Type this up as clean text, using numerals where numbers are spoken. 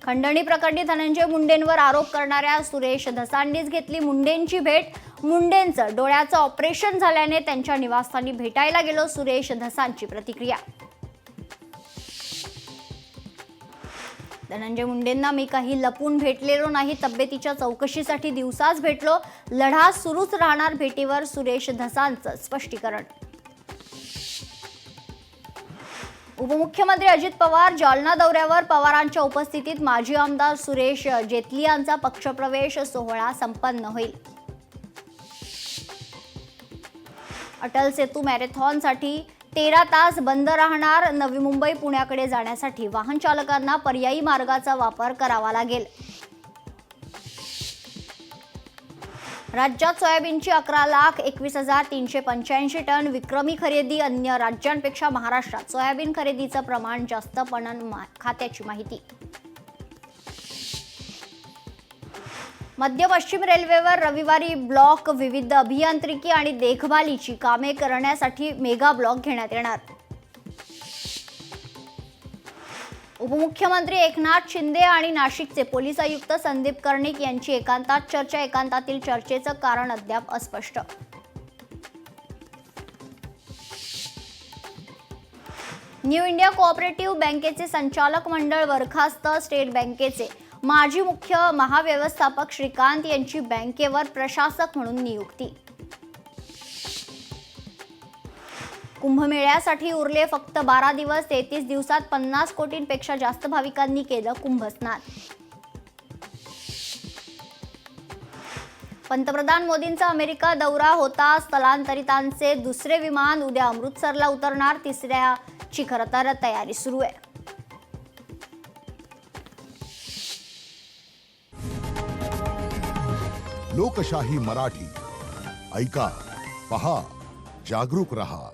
खंडणी प्रकरणी धनंजय मुंडेंवर आरोप करणाऱ्या सुरेश धसांनीच घेतली मुंडेंची भेट. मुंडेंचं डोळ्याचं ऑपरेशन झाल्याने त्यांच्या निवासस्थानी भेटायला गेलो. सुरेश धसांची प्रतिक्रिया. धनंजय मुंडेंना मी काही लपून भेटलेलो नाही. तब्येतीच्या चौकशीसाठी दिवसाच भेटलो. लढा सुरूच राहणार. भेटीवर सुरेश धसांचं स्पष्टीकरण. उपमुख्यमंत्री अजित पवार जालना दौऱ्यावर. पवारांच्या उपस्थितीत माजी आमदार सुरेश जेतली यांचा पक्षप्रवेश सोहळा संपन्न होईल. अटल सेतू मॅरेथॉनसाठी 13 तास बंद राहणार. नवी मुंबई पुण्याकडे जाण्यासाठी वाहन चालकांना पर्यायी मार्गाचा वापर करावा लागेल. राज्यात सोयाबीनची 11,21,385 टन विक्रमी खरेदी. अन्य राज्यांपेक्षा महाराष्ट्रात सोयाबीन खरेदीचं प्रमाण जास्त. पणन खात्याची माहिती. मध्य पश्चिम रेल्वेवर रविवारी ब्लॉक. विविध अभियांत्रिकी आणि देखभालीची कामे करण्यासाठी मेगा ब्लॉक घेण्यात येणार. उपमुख्यमंत्री एकनाथ शिंदे आणि नाशिकचे पोलीस आयुक्त संदीप कर्णिक यांची एकांतात चर्चा. एकांतातील चर्चेचं कारण अद्याप अस्पष्ट. न्यू इंडिया कोऑपरेटिव्ह बँकेचे संचालक मंडळ बरखास्त. स्टेट बँकेचे माजी मुख्य महाव्यवस्थापक श्रीकांत यांची बँकेवर प्रशासक म्हणून नियुक्ती. कुंभमेळ्यासाठी उरले फक्त 12 दिवस. 33 दिवसात 50 कोटींपेक्षा जास्त भाविकांनी केलं कुंभस्नान. पंतप्रधान मोदींचा अमेरिका दौरा होता. स्थलांतरितांचे दुसरे विमान उद्या अमृतसरला उतरणार. तिसऱ्याची खरं तर तयारी सुरू आहे. लोकशाही मराठी ऐका, पहा, जागरूक रहा.